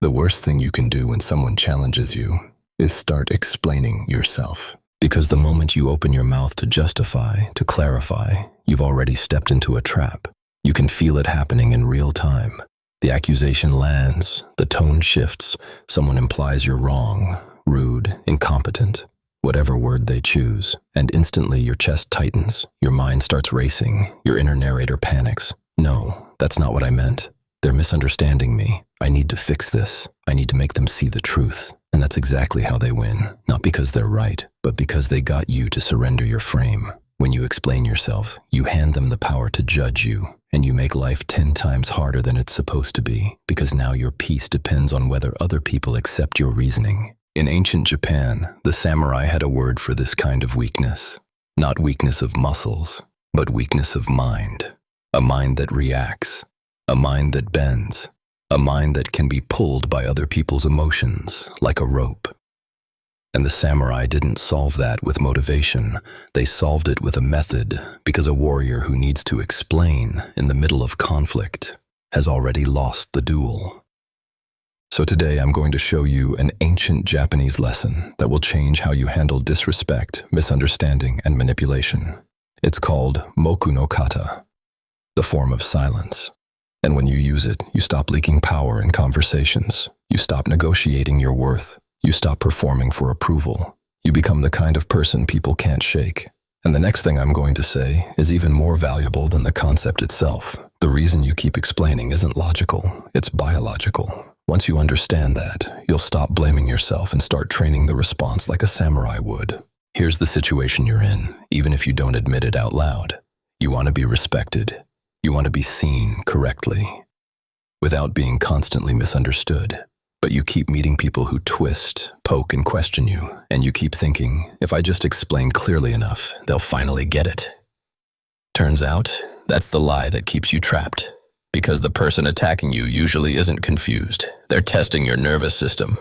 The worst thing you can do when someone challenges you is start explaining yourself. Because the moment you open your mouth to justify, to clarify, you've already stepped into a trap. You can feel it happening in real time. The accusation lands, the tone shifts, someone implies you're wrong, rude, incompetent, whatever word they choose, and instantly your chest tightens, your mind starts racing, your inner narrator panics. No, that's not what I meant. They're misunderstanding me. I need to fix this. I need to make them see the truth. And that's exactly how they win, not because they're right, but because they got you to surrender your frame. When you explain yourself, you hand them the power to judge you, and you make life 10 times harder than it's supposed to be, because now your peace depends on whether other people accept your reasoning. In ancient Japan, the samurai had a word for this kind of weakness. Not weakness of muscles, but weakness of mind. A mind that reacts. A mind that bends. A mind that can be pulled by other people's emotions, like a rope. And the samurai didn't solve that with motivation. They solved it with a method, because a warrior who needs to explain in the middle of conflict has already lost the duel. So today I'm going to show you an ancient Japanese lesson that will change how you handle disrespect, misunderstanding, and manipulation. It's called Moku no Kata, the form of silence. And when you use it, you stop leaking power in conversations. You stop negotiating your worth. You stop performing for approval. You become the kind of person people can't shake. And the next thing I'm going to say is even more valuable than the concept itself. The reason you keep explaining isn't logical, it's biological. Once you understand that, you'll stop blaming yourself and start training the response like a samurai would. Here's the situation you're in, even if you don't admit it out loud. You want to be respected. You want to be seen correctly, without being constantly misunderstood. But you keep meeting people who twist, poke, and question you, and you keep thinking, if I just explain clearly enough, they'll finally get it. Turns out, that's the lie that keeps you trapped, because the person attacking you usually isn't confused. They're testing your nervous system.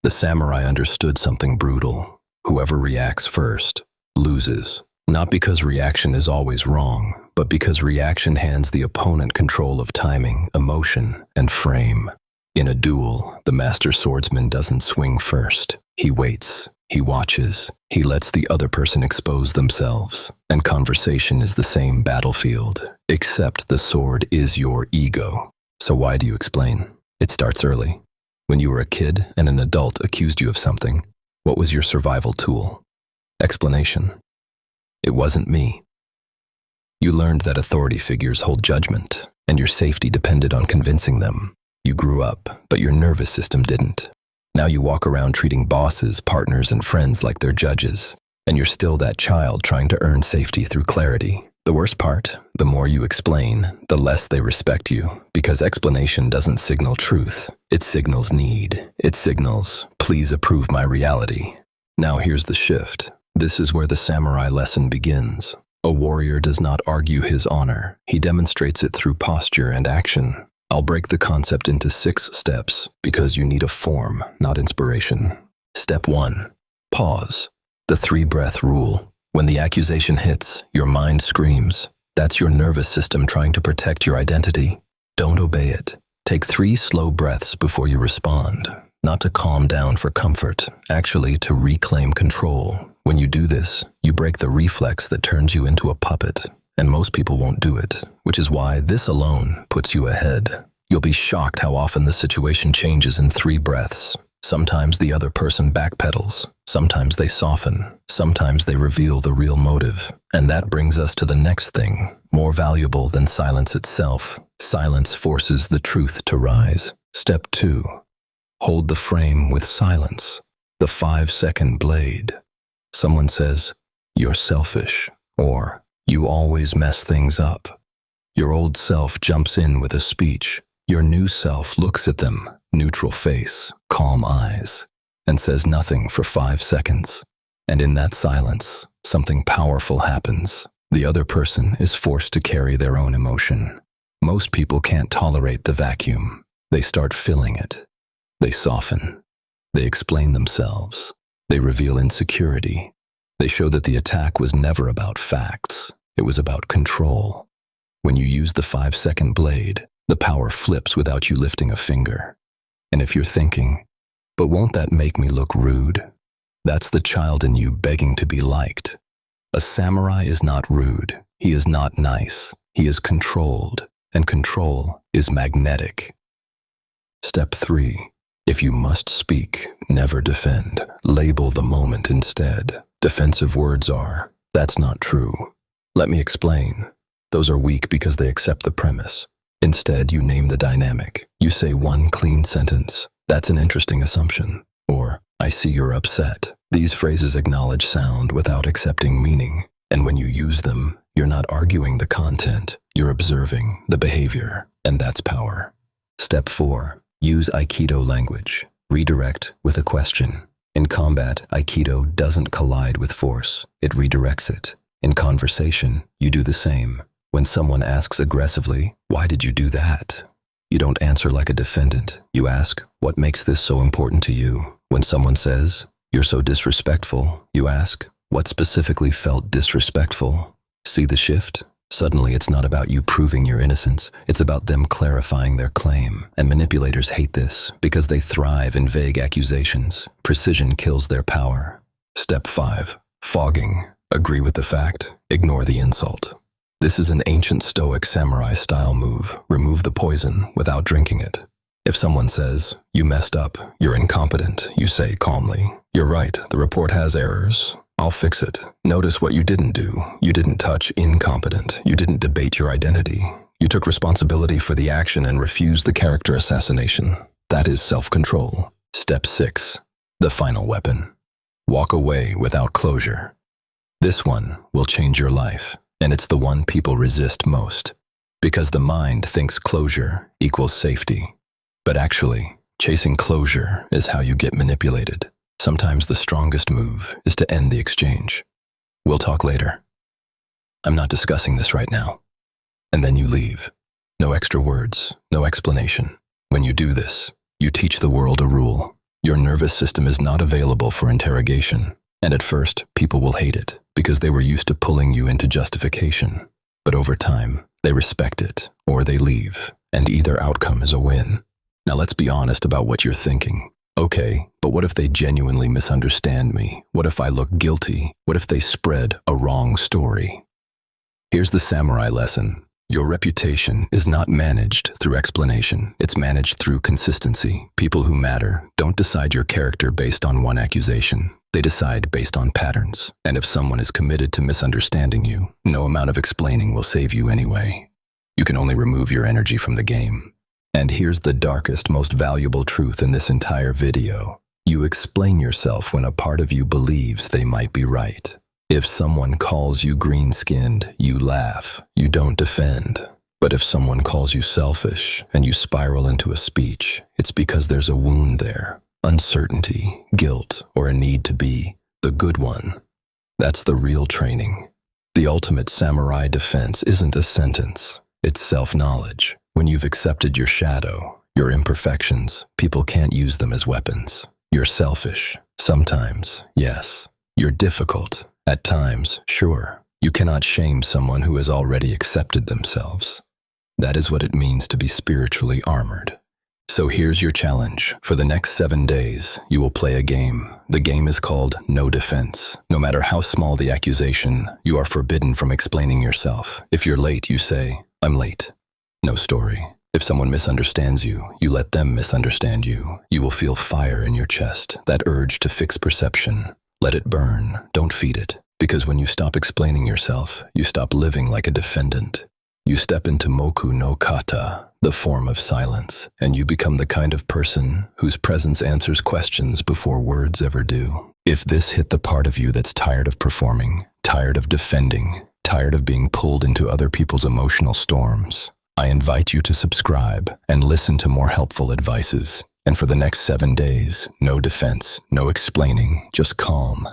The samurai understood something brutal. Whoever reacts first loses. Not because reaction is always wrong, but because reaction hands the opponent control of timing, emotion, and frame. In a duel, the master swordsman doesn't swing first. He waits, he watches, he lets the other person expose themselves. And conversation is the same battlefield, except the sword is your ego. So why do you explain? It starts early. When you were a kid and an adult accused you of something, what was your survival tool? Explanation. It wasn't me. You learned that authority figures hold judgment, and your safety depended on convincing them. You grew up, but your nervous system didn't. Now you walk around treating bosses, partners, and friends like they're judges, and you're still that child trying to earn safety through clarity. The worst part, the more you explain, the less they respect you, because explanation doesn't signal truth. It signals need. It signals, please approve my reality. Now here's the shift. This is where the samurai lesson begins. A warrior does not argue his honor. He demonstrates it through posture and action. I'll break the concept into 6 steps because you need a form, not inspiration. Step 1. Pause. The 3-breath rule. When the accusation hits, your mind screams. That's your nervous system trying to protect your identity. Don't obey it. Take 3 slow breaths before you respond. Not to calm down for comfort, actually to reclaim control. When you do this, you break the reflex that turns you into a puppet, and most people won't do it, which is why this alone puts you ahead. You'll be shocked how often the situation changes in 3 breaths. Sometimes the other person backpedals, sometimes they soften, sometimes they reveal the real motive. And that brings us to the next thing, more valuable than silence itself. Silence forces the truth to rise. Step 2. Hold the frame with silence. The 5-second blade. Someone says, "You're selfish," or "You always mess things up." Your old self jumps in with a speech. Your new self looks at them, neutral face, calm eyes, and says nothing for 5 seconds. And in that silence, something powerful happens. The other person is forced to carry their own emotion. Most people can't tolerate the vacuum. They start filling it. They soften. They explain themselves. They reveal insecurity. They show that the attack was never about facts. It was about control. When you use the 5-second blade, the power flips without you lifting a finger. And if you're thinking, but won't that make me look rude? That's the child in you begging to be liked. A samurai is not rude. He is not nice. He is controlled, and control is magnetic. Step 3. If you must speak, never defend. Label the moment instead. Defensive words are, "That's not true. Let me explain." Those are weak because they accept the premise. Instead, you name the dynamic. You say one clean sentence. "That's an interesting assumption." Or, "I see you're upset." These phrases acknowledge sound without accepting meaning. And when you use them, you're not arguing the content. You're observing the behavior. And that's power. Step 4. Use Aikido language. Redirect with a question. In combat, Aikido doesn't collide with force. It redirects it. In conversation, you do the same. When someone asks aggressively, "Why did you do that?" you don't answer like a defendant. You ask, "What makes this so important to you?" When someone says, "You're so disrespectful," you ask, "What specifically felt disrespectful?" See the shift? Suddenly it's not about you proving your innocence. It's about them clarifying their claim. And manipulators hate this because they thrive in vague accusations. Precision kills their power. Step 5. Fogging. Agree with the fact. Ignore the insult. This is an ancient Stoic samurai-style move. Remove the poison without drinking it. If someone says, "You messed up, you're incompetent," you say calmly, "You're right, the report has errors. I'll fix it." Notice what you didn't do. You didn't touch incompetent. You didn't debate your identity. You took responsibility for the action and refused the character assassination. That is self-control. Step 6. The final weapon. Walk away without closure. This one will change your life. And it's the one people resist most, because the mind thinks closure equals safety. But actually, chasing closure is how you get manipulated. Sometimes the strongest move is to end the exchange. "We'll talk later. I'm not discussing this right now." And then you leave. No extra words, no explanation. When you do this, you teach the world a rule. Your nervous system is not available for interrogation. And at first, people will hate it, because they were used to pulling you into justification. But over time, they respect it, or they leave, and either outcome is a win. Now let's be honest about what you're thinking. Okay, but what if they genuinely misunderstand me? What if I look guilty? What if they spread a wrong story? Here's the samurai lesson. Your reputation is not managed through explanation. It's managed through consistency. People who matter don't decide your character based on one accusation. They decide based on patterns. And if someone is committed to misunderstanding you, no amount of explaining will save you anyway. You can only remove your energy from the game. And here's the darkest, most valuable truth in this entire video. You explain yourself when a part of you believes they might be right. If someone calls you green-skinned, you laugh. You don't defend. But if someone calls you selfish and you spiral into a speech, it's because there's a wound there. Uncertainty, guilt, or a need to be the good one. That's the real training. The ultimate samurai defense isn't a sentence. It's self-knowledge. When you've accepted your shadow, your imperfections, people can't use them as weapons. You're selfish. Sometimes, yes. You're difficult. At times, sure. You cannot shame someone who has already accepted themselves. That is what it means to be spiritually armored. So here's your challenge. For the next 7 days, you will play a game. The game is called No Defense. No matter how small the accusation, you are forbidden from explaining yourself. If you're late, you say, "I'm late." No story. If someone misunderstands you, you let them misunderstand you. You will feel fire in your chest, that urge to fix perception. Let it burn. Don't feed it. Because when you stop explaining yourself, you stop living like a defendant. You step into Moku no Kata, the form of silence, and you become the kind of person whose presence answers questions before words ever do. If this hit the part of you that's tired of performing, tired of defending, tired of being pulled into other people's emotional storms, I invite you to subscribe and listen to more helpful advices. And for the next 7 days, no defense, no explaining, just calm,